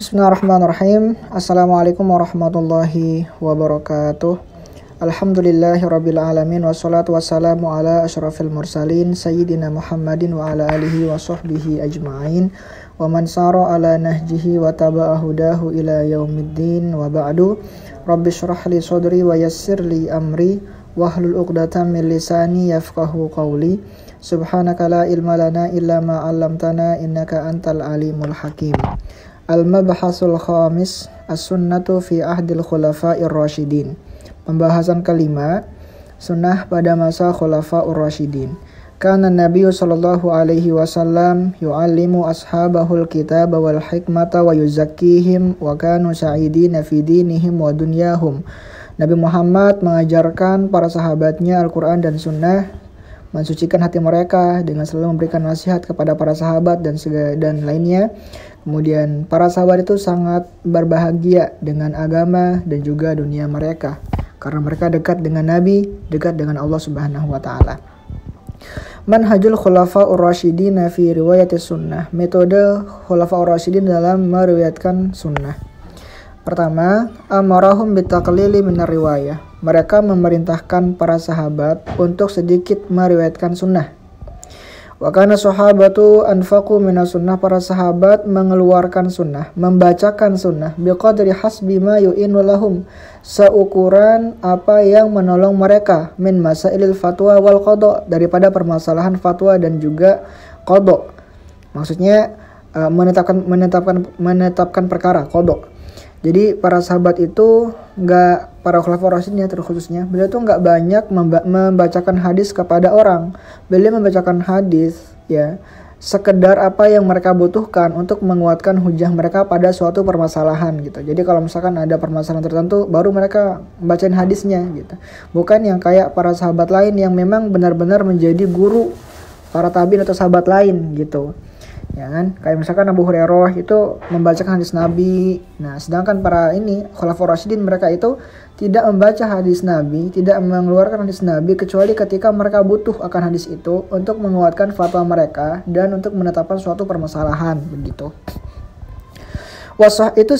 Bismillahirrahmanirrahim. Assalamualaikum warahmatullahi wabarakatuh. Alhamdulillahirabbil alamin wassalatu wassalamu ala asyrafil mursalin sayyidina Muhammadin wa ala alihi wa sahbihi ajma'in wa man sara ala nahjihi wa taba'a hudahu ila yaumiddin wa ba'du. Rabbi shrah li sadri wa yassir li amri wahlul 'uqdatam min lisani yafqahu qawli. Subhanaka la ilma lana illa ma 'allamtana innaka antal alimul hakim. Al-Mabhasul Khamis As-Sunnatu fi Ahdil Khulafa'ir Rasyidin. Pembahasan kelima, sunnah pada masa Khulafa'ur Rasyidin. Kana Nabi sallallahu alaihi wasallam yu'allimu ashabahul kitaba wal hikmata wa yuzakkihim wa kanu sa'idina fi dinihim wa dunyahum. Nabi Muhammad mengajarkan para sahabatnya Al-Quran dan sunnah, mensucikan hati mereka dengan selalu memberikan nasihat kepada para sahabat dan lainnya. Kemudian para sahabat itu sangat berbahagia dengan agama dan juga dunia mereka karena mereka dekat dengan Nabi, dekat dengan Allah Subhanahu wa taala. Manhajul Khulafa'ur Rasyidin fi riwayatis sunnah. Metode Khulafa'ur Rasyidin dalam meriwayatkan sunnah. Pertama, amarahum bitaqlili minar riwayah. Mereka memerintahkan para sahabat untuk sedikit meriwayatkan sunnah. Wa kana sahabatu anfaqu minas sunnah. Para sahabat mengeluarkan sunnah, membacakan sunnah biqadri hasbi ma yu'inu lahum, seukuran apa yang menolong mereka min masailil fatwa wal qada, daripada permasalahan fatwa dan juga qada. Maksudnya menetapkan perkara qada. Jadi para sahabat itu para khulafaur rasyidin terkhususnya, beliau tuh nggak banyak membacakan hadis kepada orang. Beliau membacakan hadis ya sekedar apa yang mereka butuhkan untuk menguatkan hujah mereka pada suatu permasalahan gitu. Jadi kalau misalkan ada permasalahan tertentu, baru mereka bacain hadisnya gitu. Bukan yang kayak para sahabat lain yang memang benar-benar menjadi guru para tabi'in atau sahabat lain gitu. Ya kan, kayak misalkan Abu Hurairah itu membacakan hadis Nabi. Nah, sedangkan para Khulafaur Rasyidin, mereka itu tidak membaca hadis Nabi, tidak mengeluarkan hadis Nabi kecuali ketika mereka butuh akan hadis itu untuk menguatkan fatwa mereka dan untuk menetapkan suatu permasalahan begitu. Itu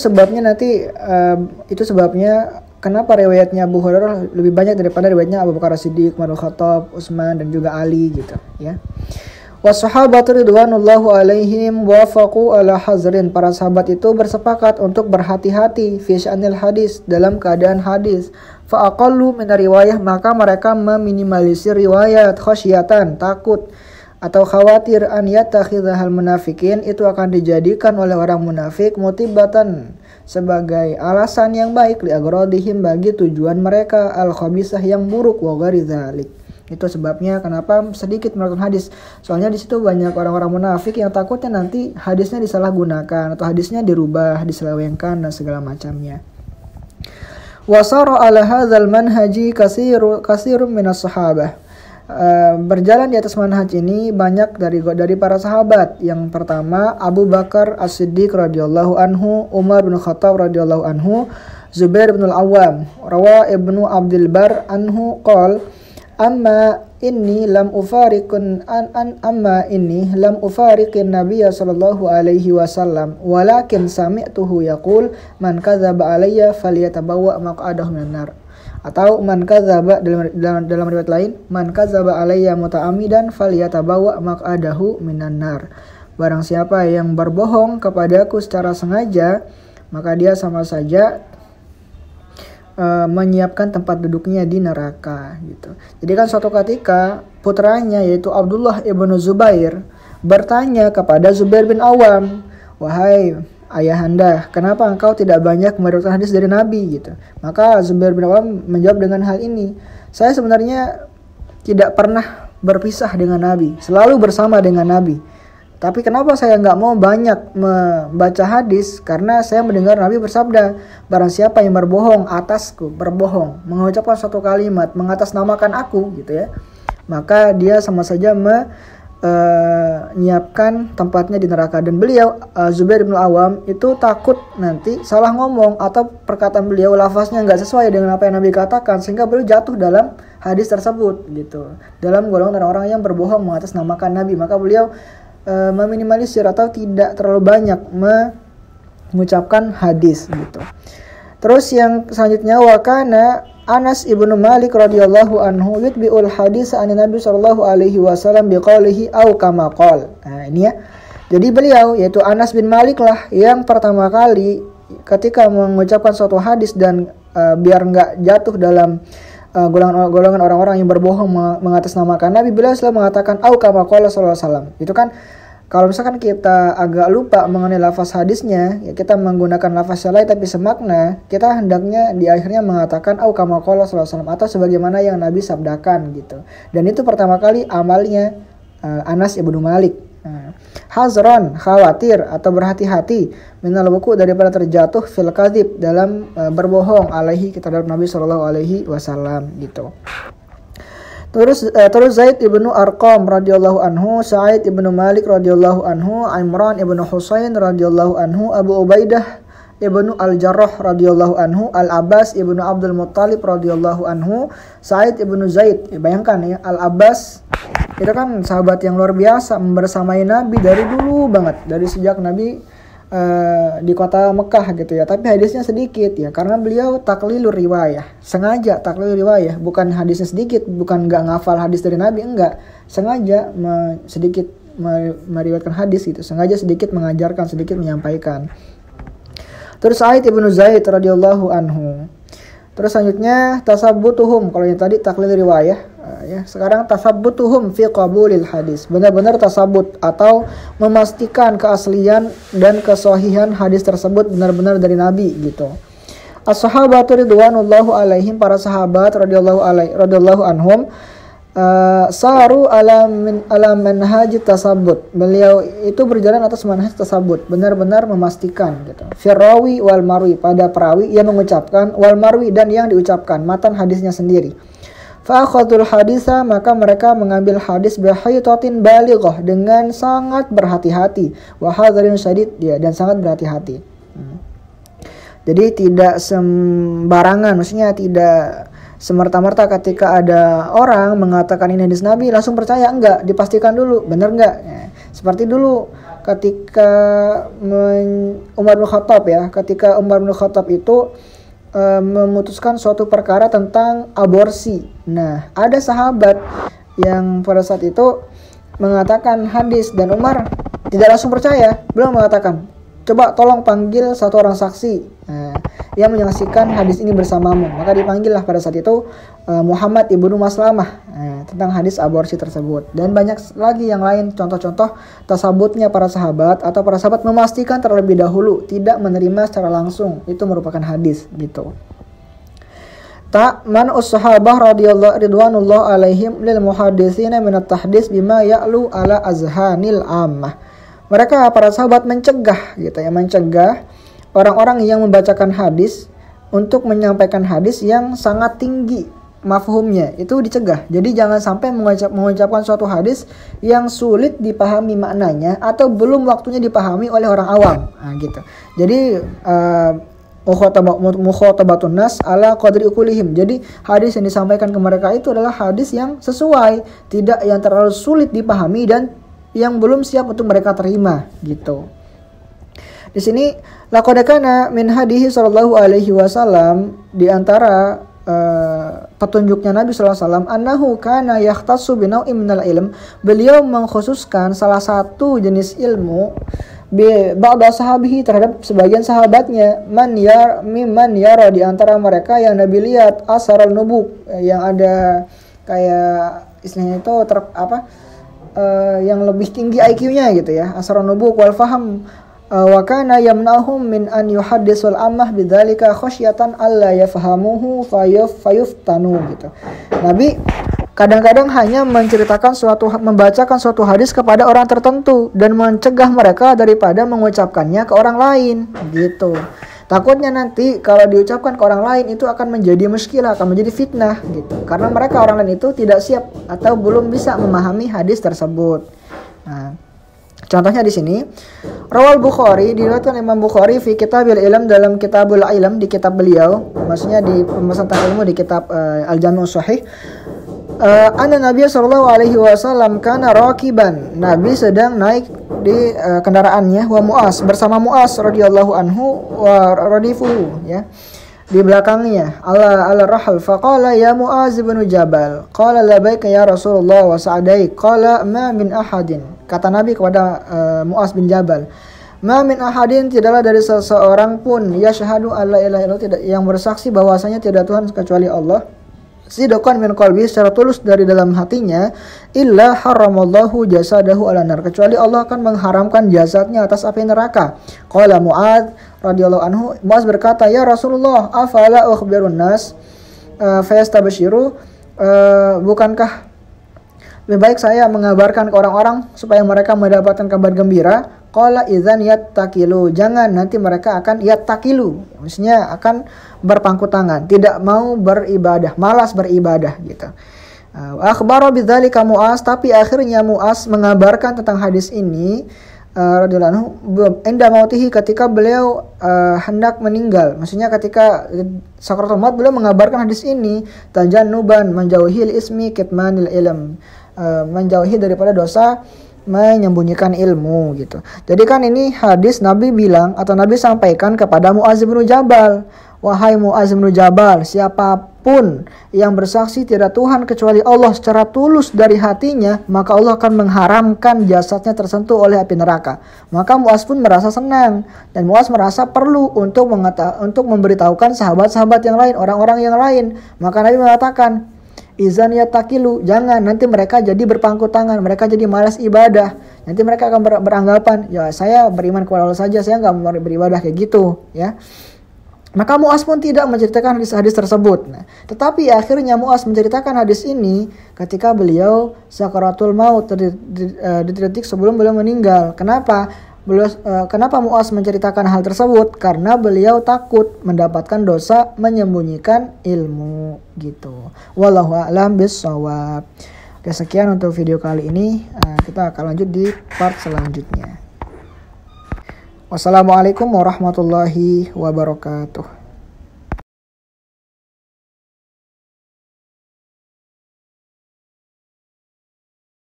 sebabnya kenapa riwayatnya Abu Hurairah lebih banyak daripada riwayatnya Abu Bakar As-Siddiq, Umar bin Khattab, Utsman dan juga Ali gitu ya. Wassahabatu ridwanullahu alaihim wafaqu ala hazrin. Para sahabat itu bersepakat untuk berhati-hati fi sya'nil hadis, dalam keadaan hadis. Fa aqallu min riwayah, maka mereka meminimalisir riwayat khasyatan, takut atau khawatir an yattakhidhal munafikin, itu akan dijadikan oleh orang munafik mutibatan, sebagai alasan yang baik li agradihim, bagi tujuan mereka al khabisah, yang buruk, wa ghairi dzalik. Itu sebabnya kenapa sedikit melakukan hadis. Soalnya di situ banyak orang-orang munafik yang takutnya nanti hadisnya disalahgunakan atau hadisnya dirubah, diselewengkan dan segala macamnya. Wasara ala hadzal manhaji kasirun minas sahabah. Berjalan di atas manhaj ini banyak dari para sahabat. Yang pertama Abu Bakar As-Siddiq radhiyallahu anhu, Umar bin Khattab radhiyallahu anhu, Zubair bin Al-Awwam. Rawa Ibnu Abdul Bar anhu qol Amma inni lam ufariqin Nabiyya sallallahu alaihi wasallam walakin sami'tuhu yaqul man kadzaba alayya falyatabawwa maq'adahu minan nar. Atau man kadzaba, dalam riwayat lain, man kadzaba alayya muta'ammidan falyatabawwa maq'adahu minan nar. Barang siapa yang berbohong kepadaku secara sengaja, maka dia sama saja menyiapkan tempat duduknya di neraka gitu. Jadi kan suatu ketika putranya yaitu Abdullah ibnu Zubair bertanya kepada Zubair bin Awam, "Wahai ayahanda, kenapa engkau tidak banyak meriwayatkan hadis dari Nabi?" gitu. Maka Zubair bin Awam menjawab dengan hal ini, "Saya sebenarnya tidak pernah berpisah dengan Nabi, selalu bersama dengan Nabi. Tapi kenapa saya nggak mau banyak membaca hadis? Karena saya mendengar Nabi bersabda, barang siapa yang berbohong atasku, berbohong, mengucapkan suatu kalimat, mengatasnamakan aku gitu ya, maka dia sama saja menyiapkan tempatnya di neraka." Dan beliau, Zubair bin Awam, itu takut nanti salah ngomong atau perkataan beliau lafaznya nggak sesuai dengan apa yang Nabi katakan, sehingga beliau jatuh dalam hadis tersebut gitu, dalam golongan orang yang berbohong mengatasnamakan Nabi. Maka beliau meminimalisir atau tidak terlalu banyak mengucapkan hadis gitu. Terus yang selanjutnya wa kana Anas ibnu Malik radhiyallahu anhu yutbi'ul hadis an Nabi sallallahu alaihi wasallam biqaulihi au kama qol. Nah, ini ya. Jadi beliau yaitu Anas bin Malik lah yang pertama kali ketika mengucapkan suatu hadis dan biar nggak jatuh dalam golongan orang-orang yang berbohong mengatasnamakan Nabi, beliau selalu mengatakan au kama qala sallallahu alaihi wasallam. Itu kan kalau misalkan kita agak lupa mengenai lafaz hadisnya, ya kita menggunakan lafaz yang lain tapi semakna, kita hendaknya di akhirnya mengatakan au kama qala sallallahu alaihi wasallam atau sebagaimana yang Nabi sabdakan gitu. Dan itu pertama kali amalnya Anas ibnu Malik. Hazron, khawatir atau berhati-hati minal wuku daripada terjatuh fil kadzib dalam berbohong alaihi terhadap Nabi sallallahu alaihi wasallam gitu. Terus Zaid ibnu Arqam radhiyallahu anhu, Sa'id ibnu Malik radhiyallahu anhu, Imran ibnu Husain radhiyallahu anhu, Abu Ubaidah ibnu Al-Jarrah radhiyallahu anhu, Al-Abbas ibnu Abdul Muttalib radhiyallahu anhu, Sa'id ibnu Zaid. Bayangkan ya, Al-Abbas itu kan sahabat yang luar biasa membersamai Nabi dari dulu banget, dari sejak Nabi di kota Mekah gitu ya. Tapi hadisnya sedikit ya, karena beliau taklilur riwayah, sengaja taklilur riwayah, bukan hadisnya sedikit, bukan nggak ngafal hadis dari Nabi, enggak, sengaja sedikit meriwayatkan hadis gitu, sengaja sedikit mengajarkan, sedikit menyampaikan. Terus Sa'id ibnu Zaid radhiyallahu anhu. Terus selanjutnya tasabbutuhum, kalau yang tadi taklil riwayah ya, sekarang tasabbutuhum fi qabulil hadis. Benar-benar tasabut atau memastikan keaslian dan kesahihan hadis tersebut benar-benar dari Nabi gitu. As-sahabatu ridwanullahu alaihim, para sahabat radhiyallahu anhum saru ala manhaj tasabbut. Beliau itu berjalan atas manhaj tasabbut, benar-benar memastikan gitu. Firrawi wal marwi, pada perawi yang mengucapkan, wal marwi dan yang diucapkan, matan hadisnya sendiri. Fa akhadul hadisa, maka mereka mengambil hadis bihaytatin balighah, dengan sangat berhati-hati, wa hadzarin syadid, ya, dan sangat berhati-hati. Jadi tidak sembarangan, maksudnya tidak semerta-merta ketika ada orang mengatakan ini hadis Nabi langsung percaya, enggak, dipastikan dulu benar enggak ya. Seperti dulu ketika Umar bin Khattab ya, ketika Umar bin Khattab itu memutuskan suatu perkara tentang aborsi. Nah, ada sahabat yang pada saat itu mengatakan hadis dan Umar tidak langsung percaya, beliau mengatakan, coba tolong panggil satu orang saksi yang menyaksikan hadis ini bersamamu. Maka dipanggillah pada saat itu Muhammad ibnu Maslamah tentang hadis aborsi tersebut. Dan banyak lagi yang lain contoh-contoh tasabutnya para sahabat, atau para sahabat memastikan terlebih dahulu, tidak menerima secara langsung itu merupakan hadis gitu. Man us-sahabah radhiyallahu ridwanullah alaihim lil muhadditsina min at-tahdits bima ya'lu ala azhanil ammah. Mereka para sahabat mencegah gitu ya, mencegah orang-orang yang membacakan hadis untuk menyampaikan hadis yang sangat tinggi mafhumnya, itu dicegah. Jadi jangan sampai mengucapkan suatu hadis yang sulit dipahami maknanya atau belum waktunya dipahami oleh orang awam. Nah, gitu. Jadi mukhatabatun nas ala qadri ukulihim. Jadi hadis yang disampaikan ke mereka itu adalah hadis yang sesuai, tidak yang terlalu sulit dipahami dan yang belum siap untuk mereka terima gitu. Di sini laqad kana min hadihi sallallahu alaihi wasallam, di antara petunjuknya Nabi sallallahu alaihi wasallam, annahu kana yahtassu bi naw'in minal ilm, beliau mengkhususkan salah satu jenis ilmu bi ba'da sahabihi, terhadap sebagian sahabatnya, man yara, di antara mereka yang Nabi lihat asarul nubuk, yang ada kayak istilahnya itu yang lebih tinggi IQ-nya gitu ya, asarul nubuk wal faham. Wa kana yamnahum min an yuhaddisul ammah bidzalika khasyatan alla yafhamuhu fayuftanu gitu. Nabi kadang-kadang hanya membacakan suatu hadis kepada orang tertentu dan mencegah mereka daripada mengucapkannya ke orang lain gitu. Takutnya nanti kalau diucapkan ke orang lain itu akan menjadi muskilah, akan menjadi fitnah gitu. Karena mereka orang lain itu tidak siap atau belum bisa memahami hadis tersebut. Nah, contohnya di sini, Rawal Bukhari, diriwayatkan Imam Bukhari fi Kitabil Ilm, dalam Kitabul Ilm, di kitab beliau, maksudnya di pembahasan tentang ilmu di kitab Al-Jami' Shahih. Anna Nabi sallallahu alaihi wasallam kana rakiban. Nabi sedang naik di kendaraannya wa Mu'az, bersama Mu'az radhiyallahu anhu wa radifuhu, ya. Di belakangnya ala rahal faqala ya Mu'az bin Jabal qala labbaika ya Rasulullah wa sa'daik qala ma min ahadin. Kata Nabi kepada Mu'az bin Jabal, ma min ahadin, tidaklah dari seseorang pun yashhadu alla ilaha illallah, tidak yang bersaksi bahwasanya tidak Tuhan kecuali Allah, sidqan min qalbi, secara tulus dari dalam hatinya, illa haramallahu jasadahu ala nar, kecuali Allah akan mengharamkan jasadnya atas api neraka. Qala Mu'adz radhiyallahu anhu, Mu'adz berkata, ya Rasulullah, afala ukhbirun nas fayastabshiru, bukankah lebih baik saya mengabarkan ke orang-orang supaya mereka mendapatkan kabar gembira? Qala idzan yattakilu, jangan, nanti mereka akan yattakilu, maksudnya akan berpangku tangan, tidak mau beribadah, malas beribadah gitu. Akhbara bidzalika Mu'az, tapi akhirnya Mu'az mengabarkan tentang hadis ini radhiyallahu anhu inda mautihi, ketika beliau hendak meninggal, maksudnya ketika sakaratul maut beliau mengabarkan hadis ini, tajannuban, menjauhi ismi kitmanil ilm, menjauhi daripada dosa menyembunyikan ilmu gitu. Jadi kan ini hadis Nabi bilang atau Nabi sampaikan kepada Mu'adz bin Jabal, wahai Mu'adz bin Jabal, siapapun yang bersaksi tidak Tuhan kecuali Allah secara tulus dari hatinya, maka Allah akan mengharamkan jasadnya tersentuh oleh api neraka. Maka Mu'adz pun merasa senang dan Mu'adz merasa perlu untuk memberitahukan sahabat-sahabat yang lain, orang-orang yang lain. Maka Nabi mengatakan, izan yatakilu, jangan, nanti mereka jadi berpangku tangan, mereka jadi malas ibadah, nanti mereka akan beranggapan, ya saya beriman kepada Allah saja, saya nggak mau beribadah kayak gitu, ya. Maka Mu'adz pun tidak menceritakan hadis tersebut. Nah, tetapi akhirnya Mu'adz menceritakan hadis ini ketika beliau sakaratul maut, di detik sebelum beliau meninggal. Kenapa Mu'adz menceritakan hal tersebut? Karena beliau takut mendapatkan dosa menyembunyikan ilmu gitu. Wallahu a'lam bishawab. Oke, sekian untuk video kali ini. Kita akan lanjut di part selanjutnya. Wassalamualaikum warahmatullahi wabarakatuh.